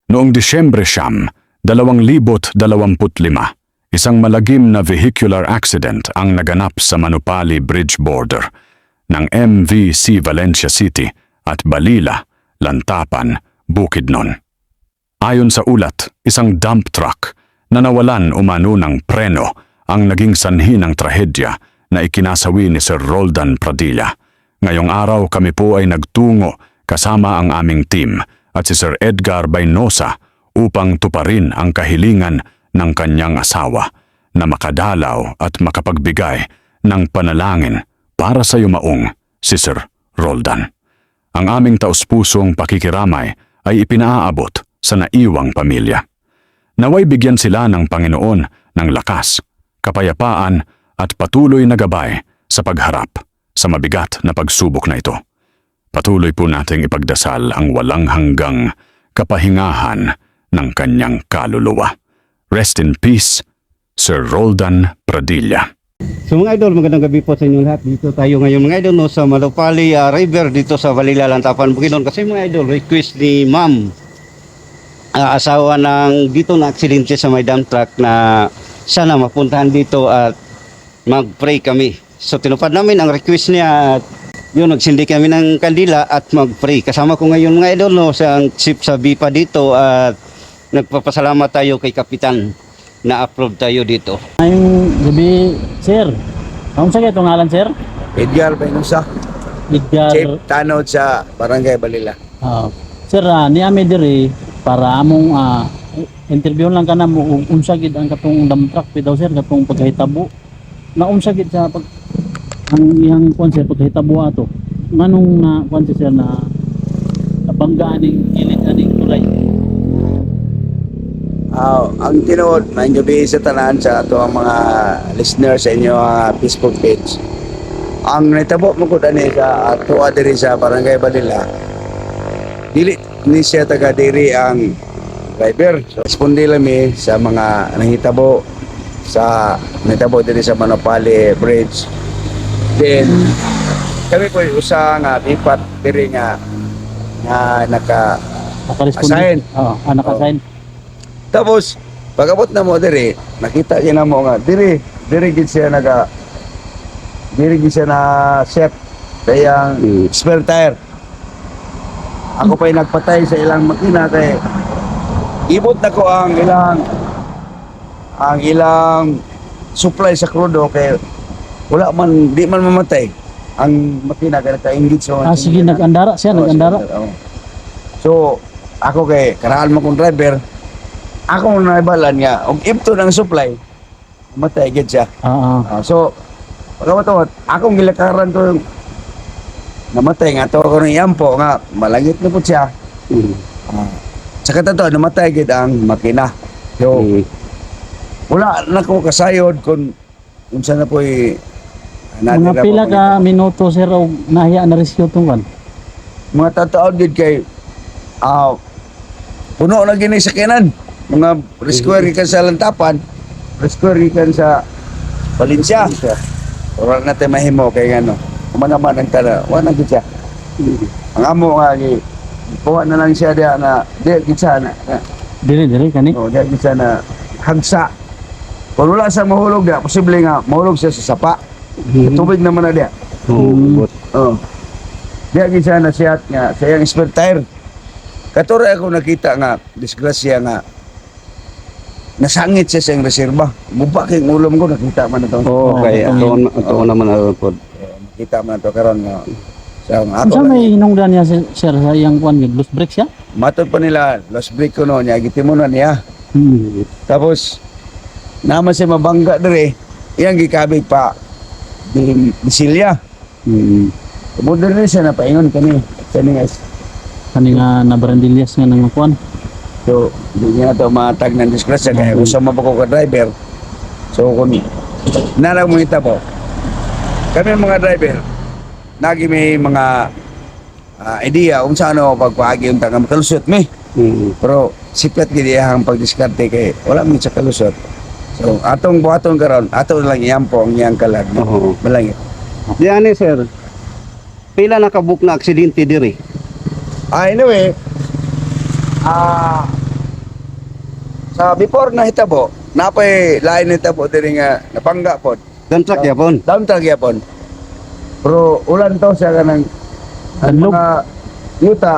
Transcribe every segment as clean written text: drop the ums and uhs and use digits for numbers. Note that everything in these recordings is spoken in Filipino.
Noong Disyembre 2025, isang malagim na vehicular accident ang naganap sa Manupali Bridge border ng MVC Valencia City at Balila, Lantapan, Bukidnon. Ayon sa ulat, isang dump truck na nawalan umano ng preno ang naging sanhi ng trahedya na ikinasawi ni Sir Roldan Pradilla. Ngayong araw kami po ay nagtungo kasama ang aming team at si Sir Edgar Baynosa upang tuparin ang kahilingan ng kanyang asawa na makadalaw at makapagbigay ng panalangin para sa yumaong si Sir Roldan. Ang aming taus-pusong pakikiramay ay ipinaabot sa naiwang pamilya. Naway bigyan sila ng Panginoon ng lakas, kapayapaan at patuloy na gabay sa pagharap sa mabigat na pagsubok na ito. Patuloy po nating ipagdasal ang walang hanggang kapahingahan ng kanyang kaluluwa. Rest in peace, Sir Roldan Pradilla. So mga idol, magandang gabi po sa inyo lahat. Dito tayo ngayon mga idol no, sa Manupali River dito sa Balila, Lantapan, Bukidnon. Kasi mga idol, request ni ma'am, asawa ng dito na aksidente sa may dump truck na sana mapuntahan dito at mag-pray kami. So tinupad namin ang request niya at yun, nagsindi kami ng kandila at mag-pray. Kasama ko ngayon mga idol no, sa chief sa BIPA dito at nagpapasalamat tayo kay Kapitan na upload tayo dito. Ngayong gabi, sir. Anong sakit itong ngalan, sir? Edgar Baynosa, Edgar. Chief Tanod sa Barangay Balila. Sir, niami diri para among interview lang ka na mo unsa gid ang katong dump truck bitaw sir katong paghitabo. Na unsa gid sa pag ang iyang kuan sir paghitabo ato. Nganong na kuan sir na nabanggaan ning gilid aning tulay. Ang tinuod, maayong gabi sa tanan sa ato ang mga listeners sa inyo Facebook page. Ang natabo mo ko dani sa ato diri sa Barangay Balila. Dili ni siya taga diri ang driver. So, responde lami sa mga nahitabo sa natabo diri sa Manupali Bridge. Then kami po usa nga bipat diri nga naka-assign. Naka-assign. Tapos pag-abot na mo diri, nakita niya na mo nga diri gid siya na set kayang spare tire. Ako pa'y nagpatay sa ilang makina kay ibot na ko ang ilang supply sa krudo kay wala man, di man mamatay ang makina kay naka-engage so Sige, nag-andara siya, nag-andara. So ako kay karahan mo kong driver, ako na ibalan nga og ipto ng supply mamatay gid siya. So pagkatapos akong gilakaran ko yung namatay nga to ko ng yampo nga malangit na po siya. Sa katato namatay gid ang makina. So wala na ko kasayod kung unsa na po'y Mga pila ka minuto sir og nahiya na rescue tong kan. mga tataon gid kay puno na gini sakyanan. Mga rescuer gikan sa Lantapan, rescuer gikan sa Valencia. Wala natin mahimo kay ano. Kumanaman ang tala, wala gid siya. Ang amo nga kuha na lang siya diya na di gid siya na. Dili kani. Oh, di gid siya na hagsa. Kung wala sa mahulog diya, posible nga mahulog siya sa sapa. Tubig naman na diya. Oh. Di gid siya na siya nga sa iyang spare tire. Katore ako nakita nga disgrasya nga nasangit siya sa iyang reserba. Mubaking ulam ko nakita man ito. Okay, ato naman po. Nakita man ito karon nga. So, Unsa may hinungdan niya sir sa iyang kuan gid loose brake siya? matod pa nila lost brake ko no niya gitimunan niya. Tapos naman siya mabangga dire. Iyang gikabig pa bisilya. Modern rin siya na paingon kani guys. Kani nga na Brandillas nga nang kuan. So, hindi niya ito matag ng disgrasya kaya usama pa ko ka-driver. So, kung narang mo po, kami mga driver, nagi may mga idea kung saan ako pagpaagi yung tangang makalusot may. Pero siplat gini ang pagdiskarte kay wala mo sa kalusot. So, atong buhaton karon, ato lang iyampo ang iyang kalag. Malangit. Diyan sir, pila nakabuk na aksidente diri? Anyway, sa before na hitabo, napay lain hitabo diri nga napangga pod. Damtrak yapon. Down tag yapon. Pero ulan to siya kanang ang Kanlog. mga yuta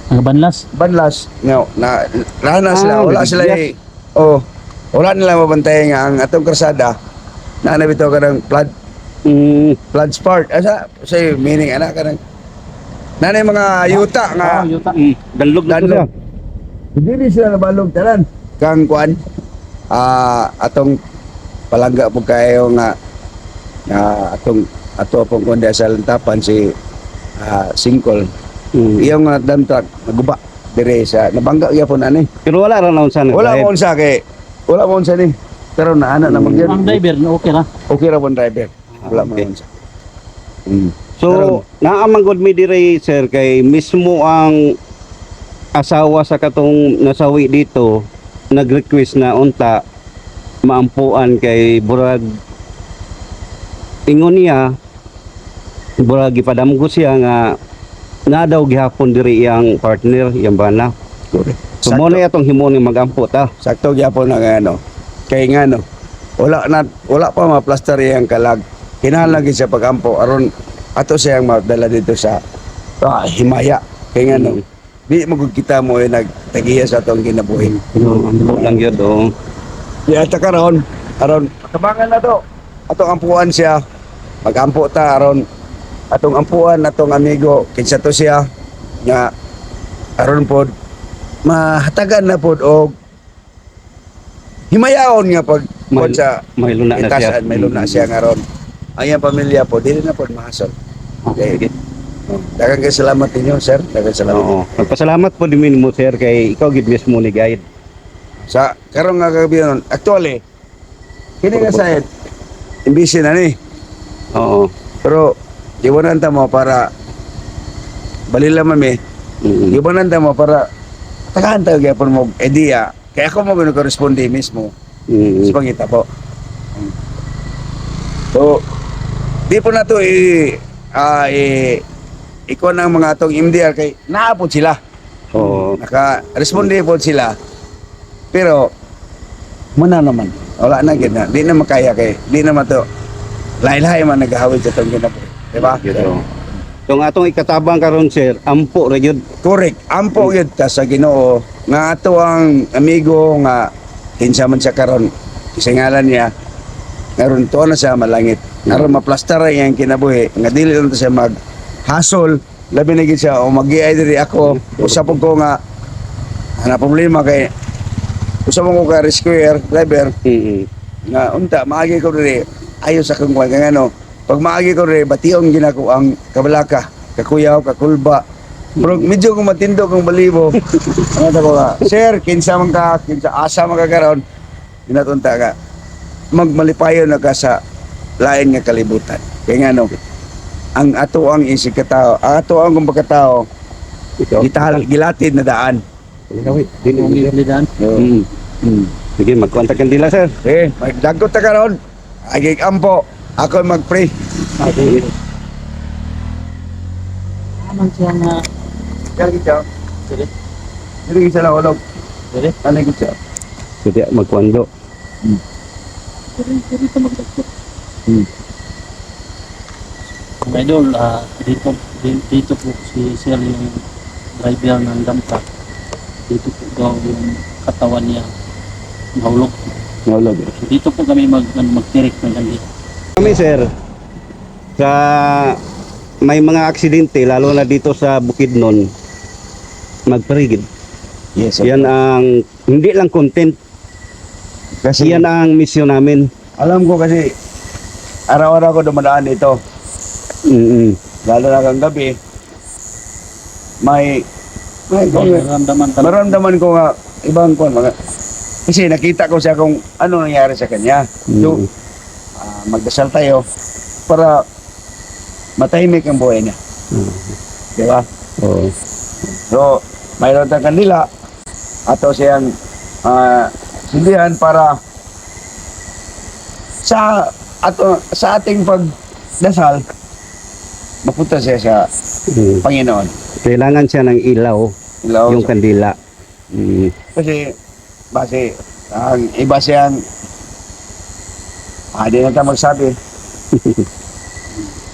Ang banlas. banlas nga na rana sila wala sila oh wala nila mabantay nga ang atong krasada na nabitaw ka ng flood sport asa say meaning ana ka ng nanay mga yuta nga yuta. Danlog na to siya. hindi sila nabalog tanan kang kuan atong palangga po kayo nga ato pong kundi sa lantapan si Singkol iyong mga dump truck naguba dire sa nabangga gyapon ani Pero wala ra naon sana. wala mo unsa kay wala mo unsa ni pero naana na magyud Ang driver, okay ra. okay ra pon driver wala mo Okay. unsa So, naamang god mi dire sir kay mismo ang asawa sa katong nasawi dito nag-request na unta maampuan kay burag ingon niya burag gipadamgo siya nga na daw gihapon diri iyang partner iyang bana. So mo na atong himo ni magampo ta. sakto gyapon na nga ano kay nga no wala pa ma-plaster yang kalag kinahanglan gyud siya pagampo aron ato siyang madala dito sa himaya kay nga no di mo gud kita mo nagtagiya sa atong kinabuhi Ang lang gyud oh. di ata karon aron tabangan na to atong ampuan siya magampo ta aron atong ampuan atong amigo kinsa to siya nga aron pod mahatagan na pod og himayaon nga pag May- sa May luna na siya. itasan may luna siya nga ron ang iyang pamilya po dili na pod mahasol Okay. daghang kay salamat ninyo sir daghang salamat Oo. Nagpasalamat po din mo sir kay ikaw gid mismo ni guide. sa karon nga gabi nun actually kini nga sayad imbisi na ni Oo. pero iwanan ta mo para balila mami iwanan ta mo para takahan tayo gyapon mo idea kaya ako mo gino-corresponde mismo sa pangita po so di po na to ikaw ng mga atong MDR kay naapod sila Oo. naka-responde po sila pero muna naman wala na gid na di na makaya kay di naman to lain-lain man naghahawid sa itong ginabuhi di ba? So ang atong ikatabang karon sir, ampo ra gyud. Correct. Ampo yun ta sa Ginoo nga ato ang amigo nga kinsa man siya karon kisingalan niya ngaron to na siya malangit ngaron maplastara iyang kinabuhi nga dili lang to siya mag hasol labi na gid siya o magi-ay diri ako usap ko nga ana problema kay usap ko ka rescuer driver nga unta maagi ko diri ayo sa kung kung ano pag maagi ko diri bationg ginako ang kabalaka kakuyaw kakulba pero medyo kung matindo kung balibo ano ta ko nga sir kinsa man ka kinsa asa man ka karon ginatunta ka magmalipayon na ka sa lain nga kalibutan kay nga no ang ato ang isig katao ang ato ang kumpagkatao gilatid na daan Dili Yung lidan. Sige, mag-contact kan dila sir. sige magdagot ta karon agig ampo ako mag-pray Aman siya nga. kaya kita Sige. dili sa lawolog Sige. ano kita Sige, magkwando. Sige ito magdagdag. Mga idol, dito po si Sir yung driver ng dump truck. Dito po daw yung katawan niya nahulog. Nahulog. So dito po kami magtirik ng ganito. Kami sir, sa may mga aksidente lalo na dito sa Bukidnon, magparigid. yes Yan ang hindi lang content, kasi yan ang misyon namin. alam ko kasi araw-araw ko dumadaan dito lalo na kang gabi may Nararamdaman talaga. maramdaman ko nga ibang kon mga kasi nakita ko siya kung ano nangyari sa kanya so magdasal tayo para matahimik ang buhay niya di ba Oo. so mayroon tayong kandila ato siyang sindihan para sa ating pagdasal mapunta siya sa Panginoon. Kailangan siya ng ilaw, Ilaw. yung kandila. Kasi base Ang iba siyang di na tayo magsabi.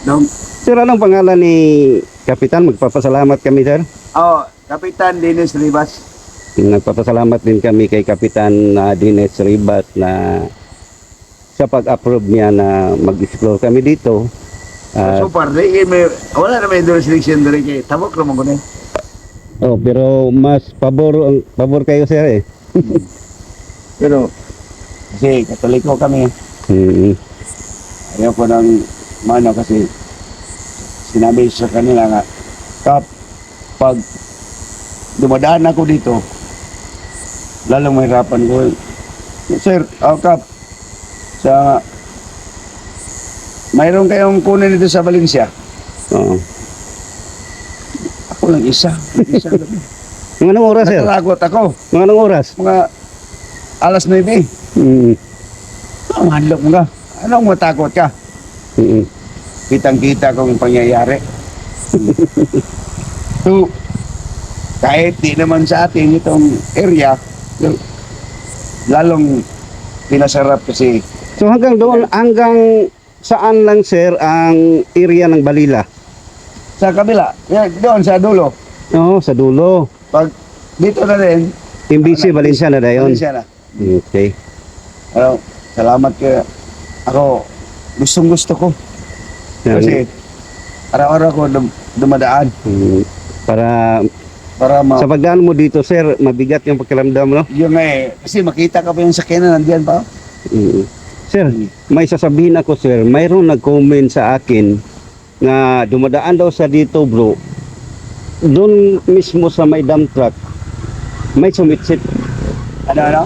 Nung, Sir, anong pangalan ni Kapitan? Magpapasalamat kami, sir. Kapitan Dennis Rivas. Nagpapasalamat din kami kay Kapitan Dines Ribas na sa pag-approve niya na mag-explore kami dito. So far, wala na may jurisdiction doon kay tabok naman ko na. Pero mas pabor kayo, sir, eh. Pero, kasi katoliko kami. Mm. Ayaw ko ng mano kasi sinabi sa kanila nga, Kap, pag dumadaan ako dito, lalong mahirapan ko. Sir, Kap, mayroon kayong kunin dito sa Valencia. Oo. Ako lang isa. Isa lang. Mga anong oras, sir? Natatakot ako. Mga anong oras? Mga alas 9. Mm. Manlok mo ka. Anong matakot ka? Mm. Kitang-kita kong pangyayari. So, kahit di naman sa atin itong area, lalong pinasarap kasi So hanggang doon, hanggang saan lang, sir, ang area ng Balila? sa kabila, yan, doon sa dulo. Oo, sa dulo. Pag dito na rin, MBC, Valencia na dayon. siya na. Okay. Salamat ka. Ako, gustong gusto ko. Kasi, araw-araw ko dumadaan Para para sa pagdaan mo dito, sir, mabigat yung pakiramdam, no? yung kasi makita ka pa yung sakyanan nandiyan pa. Mm. Sir, may sasabihin ako, sir. Mayroon nag-comment sa akin na dumadaan daw sa dito, bro. Doon mismo sa may dump truck, may sumitsit. Ano?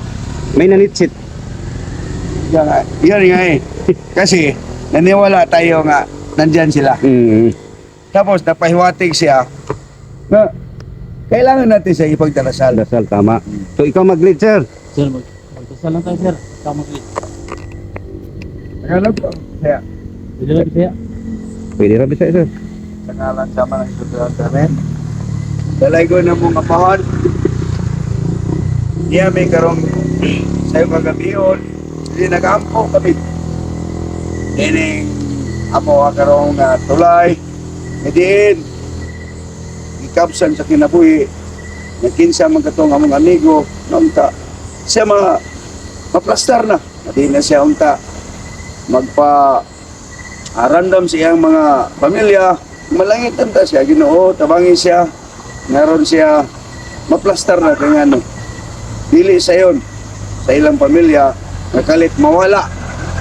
May nanitsit. Yan nga eh. Kasi, naniwala tayo nga, nandyan sila. Mm. Tapos, napahiwatig siya na kailangan natin siya ipagdarasal. Dasal, tama. So, ikaw mag-lead, sir. Sir, magdasal lang tayo, sir. Tama ko. Tagalog po. Kaya, Pwede lang siya. Pwede rabi sa'yo, sir. sa ngalan sama ng susunod namin. Dalay ko na mga pahon. Diya may karong sa'yo kagabiyon. Hindi nag-ampo kami. Dining amo ang karong tulay. E din, ikapsan sa kinabuhi. Nagkinsa man katong among amigo. Nunta, siya maplastar na. Hindi na siya unta random siyang mga pamilya. Malangit anta siya, Ginoo, tabangin siya. Meron siya maplastar na kaya ano. Dili sa yon sa ilang pamilya nakalit mawala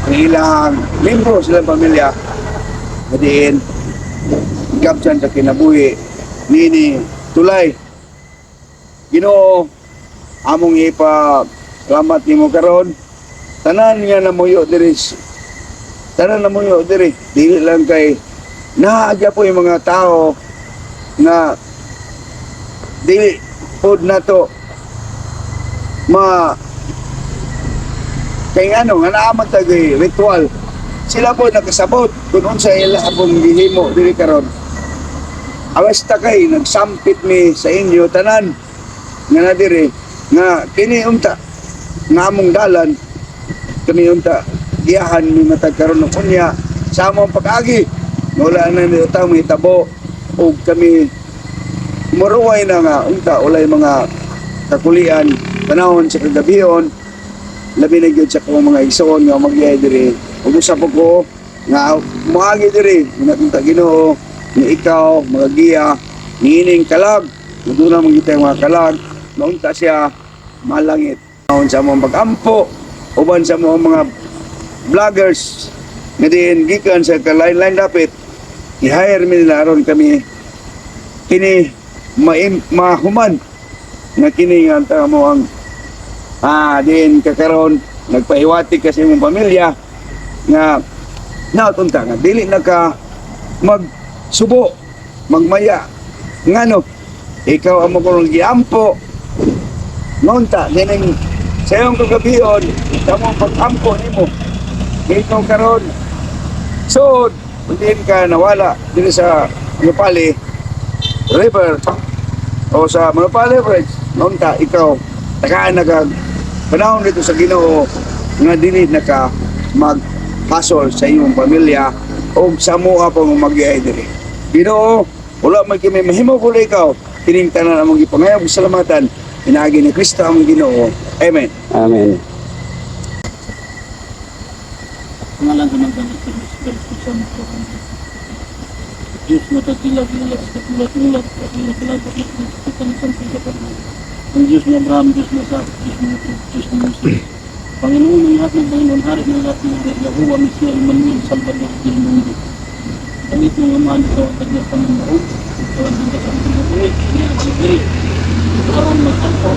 ang ilang membro sa ilang pamilya. Madiin kapsan sa kinabuhi nini tulay. Ginoo, among salamat nimo karon. Tanan nga namuyo diri. Dili lang kay naagya po yung mga tao na dili pod na to kay ano nga naaman tagay ritual. Sila po nakasabot kung unsa ila akong gihimo dili karon. Awas ta kay nagsampit mi sa inyo tanan nga na diri nga kini unta nga among dalan kami unta iyahan mi matagkaroon ng unya sa among pag-agi. Wala na nito tayo may tabo o kami muruway na nga unta ulay mga kakulian panahon sa kagabiyon labi na gyud sa kong mga igsoon nga magyay diri ug usap ko nga moagi diri natunta Ginoo ni ikaw mga giya niining kalag duna man kita mga kalag naunta siya malangit panahon sa among pag-ampo uban sa mga vloggers nga din gikan sa kalain-lain dapit i-hire mi nila aron kami kini mahuman nga kini nga anta mo ang din kakaron nagpahiwati kasi mong pamilya nga nautunta nga dili na ka magsubo magmaya ngano ikaw amo ko giampo ngunta dining sa iyong kagabiyon kamo pag-ampo nimo ikaw karon so hindi ka nawala dito sa Manupali River o sa Manupali Bridge nunta ikaw tagaan panahon dito sa Ginoo nga dili naka mag-hasol sa iyong pamilya o sa mua pa mo mag-iay diri. Ginoo, wala man kami mahimo ko ikaw, kining tanan among gipangayong salamatan, inaagi ni Kristo among Ginoo. Amen. Amen. Pangalan sa magdanit sa Espiritu Santo. Diyos matagilag-ilag sa kulat-ulat, kagilag-ilag sa kulat-ulat, ang Diyos ni Abraham, Diyos ni Isaac, Diyos ni Moses. Panginoon ng lahat ng Panginoon, hari ng lahat ng hari, Yahuwah, Mesiya, Emmanuel, Salvador, del Mundo. Kami ito nga mahal ito, at Diyos pa ng maong, ito ang Diyos ang Panginoon, kaya ang Panginoon, karoon magkakaw,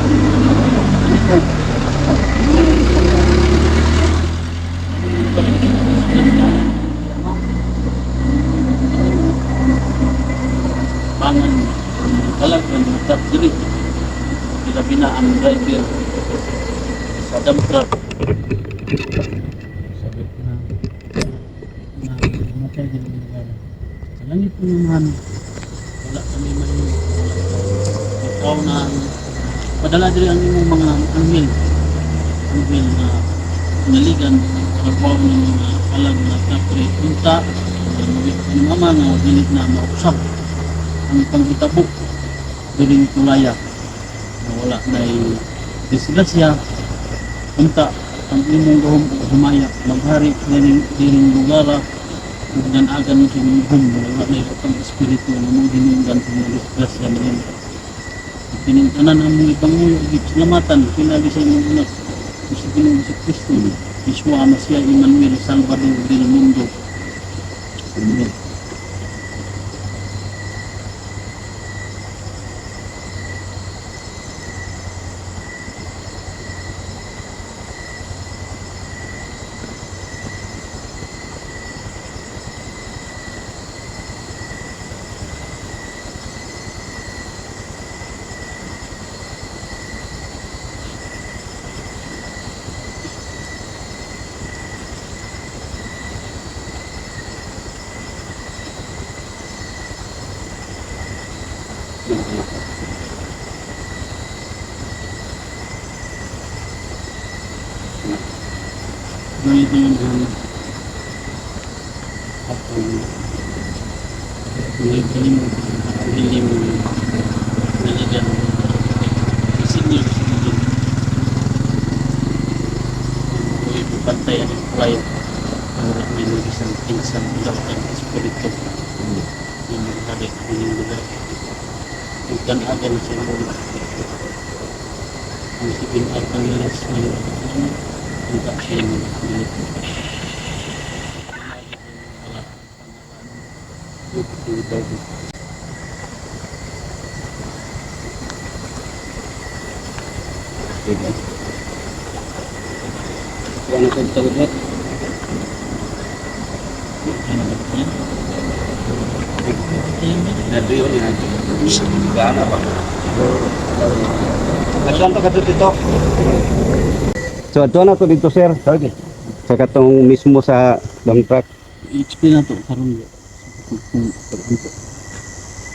pangan talagang matap diri kita binaan driver sa dump truck sabi ko na matay din yung lugar sa langit po naman wala kami may ikaw na padala diri ang imong mga anghel na naligan sa kawaw ng mga alag na kapre punta ng mama na dilit na mausap ang panghitabo during tulaya na wala na disgrasya punta ang imong gahom humaya maghari diring lugar dan agan mo sa imong gahom wala na itong espiritu na mong hinunggan sa mga disgrasya na yun tinintanan ang mga ipanguyo salamatan pinali sa imong anak sa Panginoon si Kristo Yeshua Mesiya Emmanuel Salvador del Mundo. Amen. Ganito yung hindi mo naligan senior senior may pantay ang quiet para may isang pinsan lang ang espiritu yung magkari yung lugar yung kan-agan sa mga ang sipin at pangilas ang kaksyon ng Ano sa ito ulit? Nadriyo ni natin. Gana pa. Nagsuan to kadto dito. So ato na to dito sir. Okay. Sa katong mismo sa dump truck. i-explain na to karon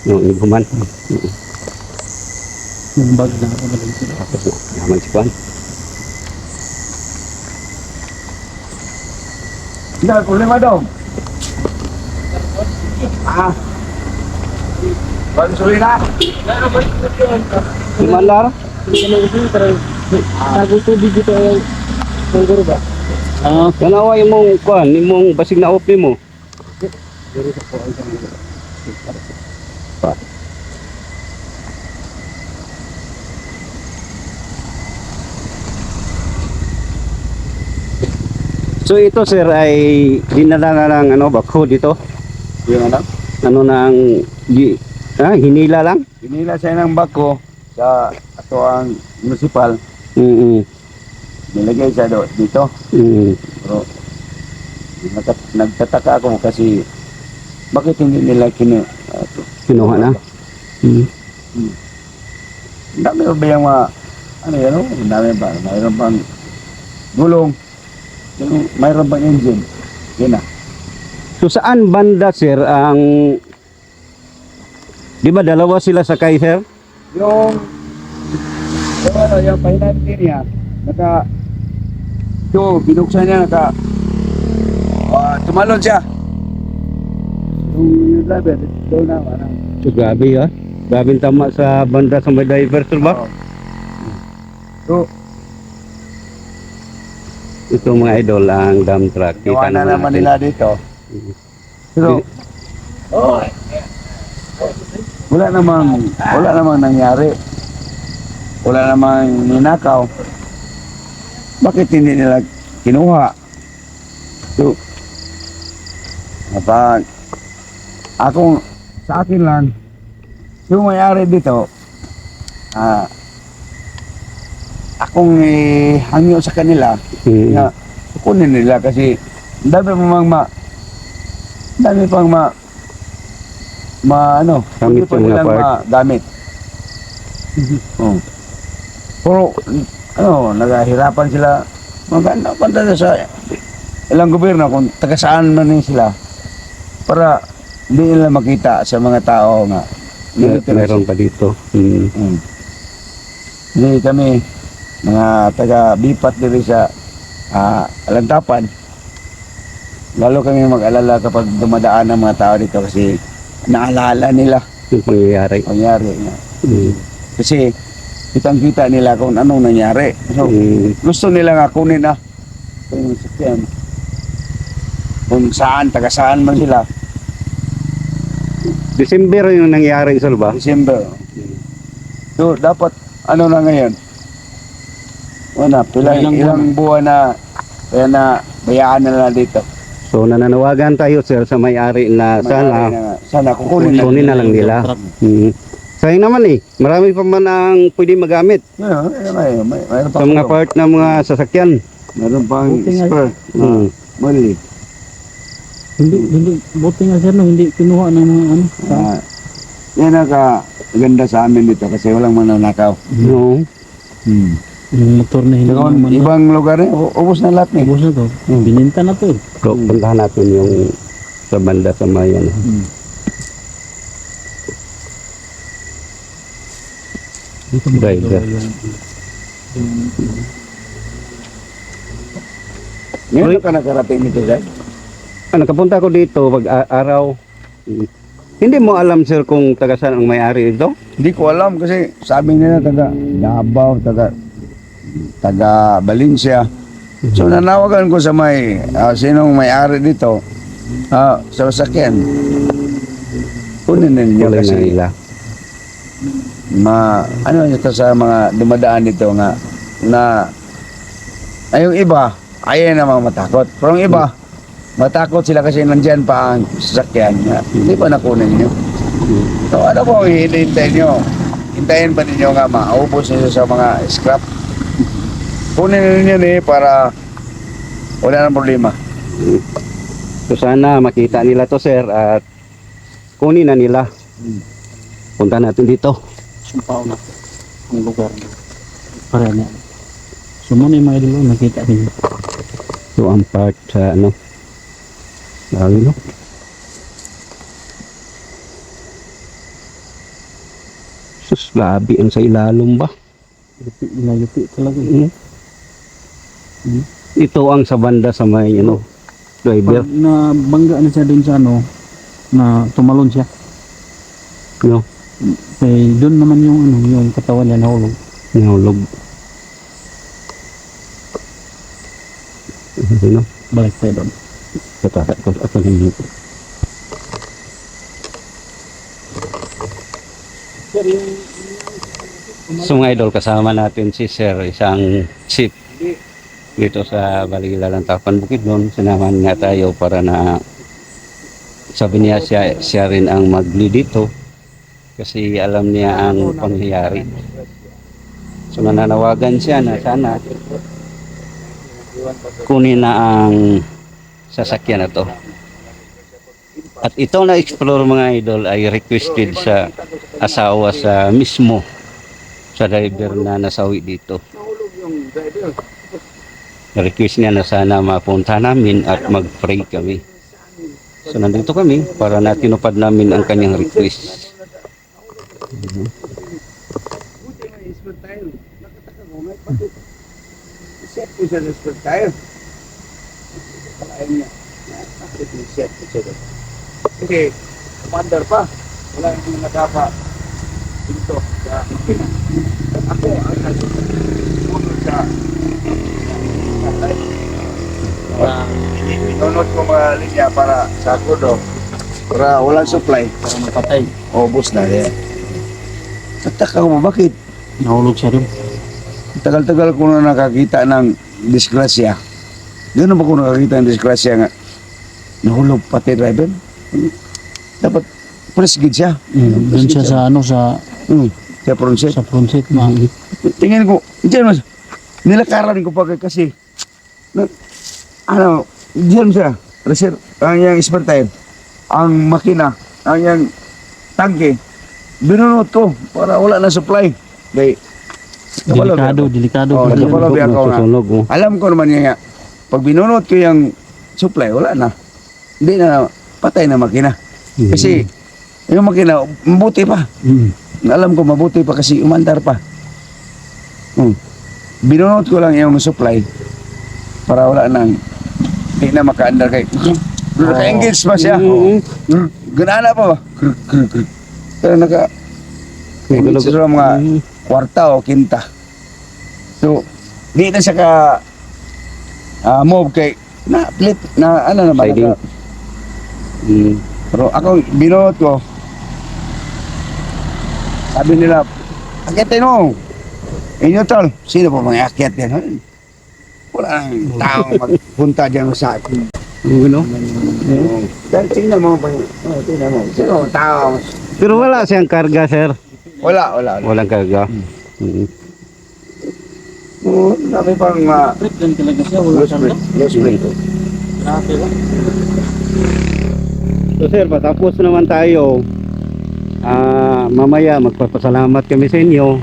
No, iguman. yung bag na ako na lang sila Tapos na, naman si Juan. Hindi, problema daw. Bansuri na. Malar? nagutubig dito yung siguro ba? Kanawa imong kuan, imong basig na op mo. So ito sir ay dinala na ng ano bakho dito. Yung ano? Ano nang hinila lang? Pinila siya ng bako sa ato ang municipal. Nilagay siya dito. Pero nagtataka ako kasi bakit hindi nila Kinuha na. Dami ba yung mga ano yan o? Dami ba? Mayroon pang gulong. Mayroon pang engine. Yan na. So saan banda sir ang di ba dalawa sila sakay sir? Yung ano, yung pahinantin niya, binuksan niya, tumalon siya. Yung driver, doon na, parang. So, grabe ah. Grabing tama sa banda sa may diver, sir ba? So, Ito mga idol, ang dump truck. gawa na naman natin. nila dito. Pero, wala namang nangyari. Wala namang ninakaw. Bakit hindi nila kinuha? So, sa akin lang, yung may-ari dito, akong hangyo sa kanila, nga kunin nila kasi ang dami pang Gamit pwede pa yung mga nilang part. magamit. Pero nagahirapan sila maganda sa ilang gobyerno kung taga saan man sila para hindi nila makita sa mga tao nga Meron pa dito. Hindi kami mga taga Bipat diri sa Alantapan, lalo kami mag-alala kapag dumadaan ang mga tao dito kasi naalala nila Yung pangyayari. pangyari nga. Mm. Kasi kitang-kita nila kung anong nangyari. So, gusto nila nga kunin na yung sakyan. Kung saan, taga saan man sila. December yung nangyari, sir ba? December. So, dapat, ano na ngayon? Ilang buwan na, kaya na, bayaan na lang dito. So nananawagan tayo, sir, sa may-ari na Sana kukunin kunin na lang nila. Sayang naman eh. Marami pa man ang pwede magamit Mayroon sa mga part ng mga sasakyan. Meron pang Buti nga. spur. Mali. Hindi, buti nga sir, no, hindi kinuha ng mga ano. Yan ang ganda sa amin dito kasi walang mananakaw. No. Yung motor na hindi Doon, naman. ibang lugar ubos na lahat eh. Ubus na to. Bininta na to. So, puntahan natin yung sa banda sa Mayan. Dito mo Driver. Ngayon ka nakarating nito, Zay? Nakapunta ko dito pag-araw. Hindi mo alam, sir, kung taga saan ang may-ari ito? Hindi ko alam kasi sabi nila taga Davao, taga Valencia. So nanawagan ko sa sinong may-ari dito sa sasakyan. Kunin na ninyo Kulay na kasi nila. ano ito sa mga dumadaan dito nga na yung iba ayaw namang matakot. Pero yung iba matakot sila kasi nandyan pa ang sasakyan nga. Hindi pa nakunin nyo. So ano po hinihintay nyo? Hintayin ba ninyo nga maubos nyo sa mga scrap? Kunin na ninyo para wala nang problema. So sana makita nila to, sir, at kunin na nila. Punta natin dito. Sumpaw na ang lugar. Para na. Sumunod yung mga idol, nakita rin. So ang part sa lalo, no? Sus, labi ang sa ilalong ba? Yupi talaga. Ito ang sa banda sa may, driver. Pag nabangga na siya dun sa na tumalon siya. No? Eh, doon naman yung katawan niya nahulog. Nahulog. No? Balik tayo doon. Katakat ko at hindi. So mga idol, kasama natin si Sir, isang chief dito sa Balilalang Tapan Bukidnon. Sinamahan nga tayo para na sabi niya siya rin ang mag-lead dito kasi alam niya ang pangyayari. So nananawagan siya na sana kunin na ang sasakyan na to. At ito na explore mga idol ay requested sa asawa sa mismo sa driver na nasawi dito. Request niya na sana mapunta namin at mag-pray kami. So nandito kami para na tinupad namin ang kanyang request. Set ko siya ng spare tire. Palayan niya. Bakit yung set ko siya doon? Kasi, commander pa. Wala yung nakapa dito sa Pilipinas. Ako, ang nag-unod sa inunod ko mga linya para sa kudo. Para walang supply. Para mapatay. Ubus na yan. Nataka mo, bakit? Nahulog siya rin. Tagal-tagal ko na nakakita ng disgrasya. Gano'n ba ko nakakita ng disgrasya nga? Nahulog pati driver. Dapat presgid siya. Doon siya sa ano sa Siya pronset. sa front seat ma. Tingin ko, diyan mas, nilakaran ko pa kasi, diyan siya, reserve, ang yung spare tire, ang makina, ang yung tangke, binunod ko para wala na supply. Dahil, Delikado. Susunog, masusunog, oh. alam ko naman yan nga, pag binunod ko yung supply, wala na. Hindi na, patay na makina. Kasi, yung makina, mabuti pa. Alam ko, mabuti pa kasi umandar pa. Binunod ko lang yung supply para wala nang, hindi na maka-andar kay. Naka-engage pa siya. Ganana pa ba? Pero engage sa mga kwarta o kinta. So, di na siya ka move kay flip na ano naman. Sliding. Pero ako binunod ko. Sabi nila, akitin mo. Tol, sino pa mga akit yan? Wala nang tao magpunta dyan sa akin. Ano? Dahil tingnan mo pa tingnan mo. Sino ang tao? Pero wala siyang karga, sir. Wala. Walang karga. Dami pang Trip din talaga siya wala loose siyang brake. Loose brake. Grabe lang. So sir, patapos naman tayo. Mamaya magpapasalamat kami sa inyo.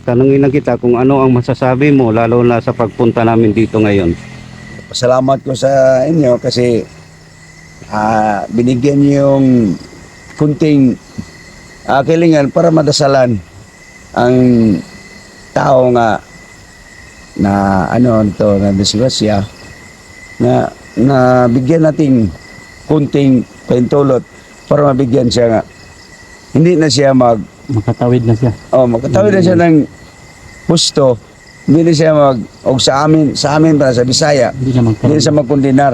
Tanungin lang kita kung ano ang masasabi mo lalo na sa pagpunta namin dito ngayon. Pasalamat ko sa inyo kasi binigyan niyo yung kunting kilingan para madasalan ang tao nga na na disgrasya na bigyan nating kunting pentulot para mabigyan siya nga hindi na siya Makatawid na siya. makatawid na siya ng gusto, hindi na siya sa amin para sa Bisaya, Hindi siya hindi na siya magkundinar.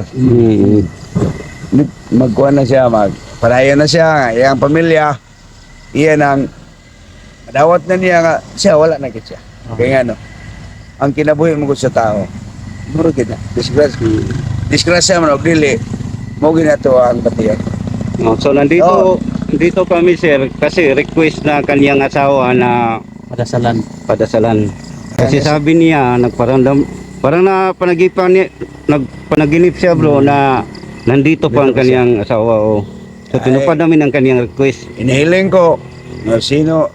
Magkuha na siya, magpalayan na siya, iyang pamilya, iyan ang madawat na niya nga, siya wala na kit siya. Kaya nga ang kinabuhi mo sa tao, muro kita, disgrasya man o dili, mo ginato ang batiyan. So dito kami sir kasi request na kaniyang asawa na Padasalan. padasalan. Kasi sabi niya nagparamdam parang nagpanaginip siya bro na nandito pa ang kaniyang asawa. So tinupad namin ang kaniyang request. Inihiling ko sino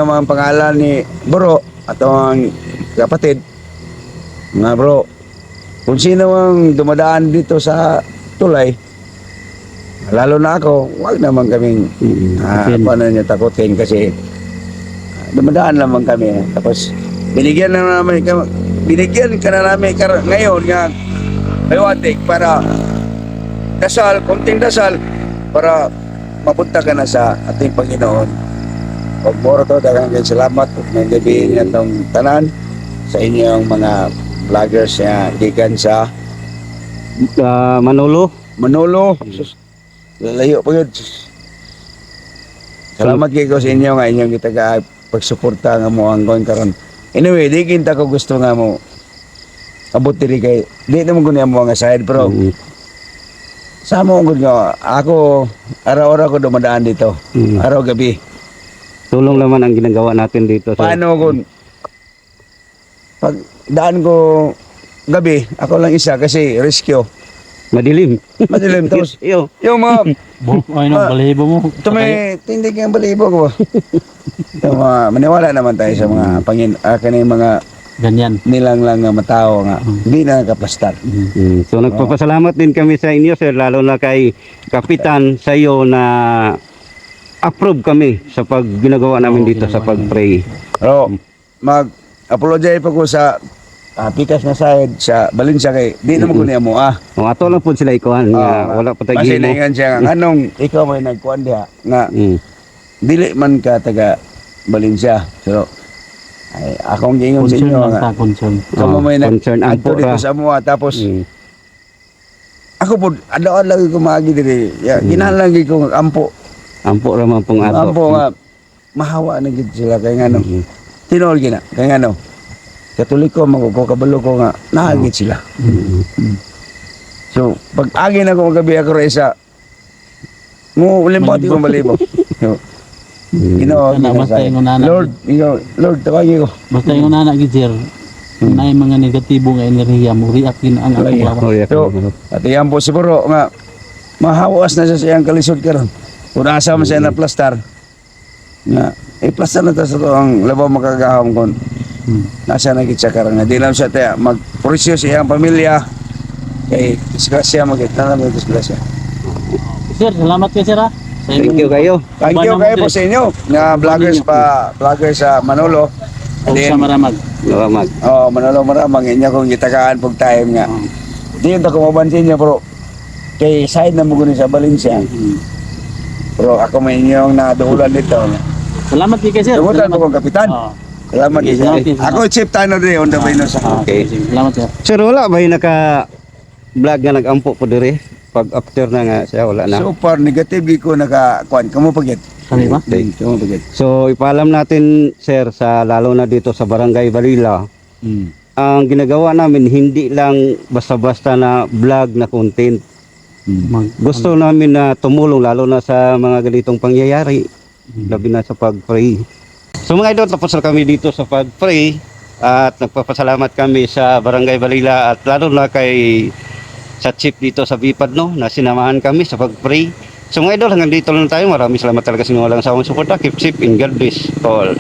man pangalan ni bro atau ang kapatid nga bro kung sino ang dumadaan dito sa tulay lalo na ako wag naman kaming takutin kasi dumadaan naman kami tapos binigyan ka na namin ngayon nga bayawatik para konting dasal para mapunta ka na sa ating Panginoon. Huwag mo ito, dagang salamat at may gabihin itong tanan sa inyong mga vloggers na gikan sa Manolo. Lalayo pa yun. Salamat kayo sa inyo nga inyong kita pagsuporta nga mo ang gawin karon. Anyway, di kinta ko gusto nga mo abot diri kay di naman ko niya mo nga side pero sa mo gud nga ako araw-araw ko dumadaan dito. Araw gabi. Tulong naman ang ginagawa natin dito sir. Paano kung pag daan ko gabi, ako lang isa kasi rescue. Madilim. Tapos Yo. yung mga Ay no, balahibo mo. tindig yung balibo ko. Maniwala naman tayo sa mga kanina mga Ganyan. nilang lang nga matao nga hindi na nakaplastar. So nagpapasalamat din kami sa inyo sir lalo na kay Kapitan sa iyo na approve kami sa ginagawa namin dito sa pag-pray. Pero mag-apologize pa ko sa pikas na side sa Valencia kay di naman ko niya mo O ato lang po sila ikuan nga wala pa Kasi tagi mo. naingan siya nga anong ikaw may nagkuan diha nga Mm. dili man ka taga Valencia. So ay akong giingon sa Concern inyo lang nga ta, concern. kamo may concern ang adto dito pura. sa mua tapos Mm. ako po adlaw lagi ko maagi diri. Ya ginahanglan gyud ko nga ampo. Ampo ra man pong ato. Ampo nga mahawa na gid sila kay ngano. Mm. Tinuol gina kay ngano. Katoliko magko kabalo ko nga naagit sila. So pag agi na ko magabi ako ra isa mo ulimbot ko malibo. So, Ginoo, Ana, basta ginasay. ingon na na. Lord, ikaw, Lord, tawagin ko. Basta yung nana gid sir. Na mga negatibo nga enerhiya mo react din ang Ay, akong Oh, yeah. So, at iyan po siguro nga mahawas na siya sa iyang kalisod karon. Kung asa man siya na plastar. Na plastar na ta sa to ang labaw makagahom kon. Nasa na gid siya karon nga di lang siya tayo magpurisyo sa iyang pamilya. Kay disgrasya magita na may disgrasya. Sir, salamat kay sir ha. Sa Thank you imong- kayo. Thank you kayo po sa inyo nga vloggers sa Manolo. Ug Then, sa maramag. Salamat. oh, Manolo maramang inyo kong gitagaan pag time nga. Di yun ako mabansin niya bro. Kay side na mo guni sa Valencia. Bro, ako may inyong naduulan dito. Salamat kay sir. Tumutan Salamat. ko kong kapitan. Oo. Salamat Okay, isa. salamat, sir. Ako Chief Tano din on the way no sa. Okay. Salamat sir. Sir, wala ba yung naka-vlog nga nag-ampo po dire? Pag after na nga siya, wala na. So far negative di ko nakakuan. Kamo pagit. Kami ba? Kamo pagit. So, ipaalam natin, sir, sa lalo na dito sa Barangay Balila, ang ginagawa namin hindi lang basta-basta na vlog na content. Gusto namin na tumulong lalo na sa mga ganitong pangyayari, labi na sa pag-pray. So mga idol, tapos na kami dito sa pag-pray at nagpapasalamat kami sa Barangay Balila at lalo na kay sa chief dito sa Bipad no, na sinamahan kami sa pag-pray. So mga idol, hanggang dito lang tayo. Maraming salamat talaga sa inyo walang sawang suporta. Keep safe and God bless all.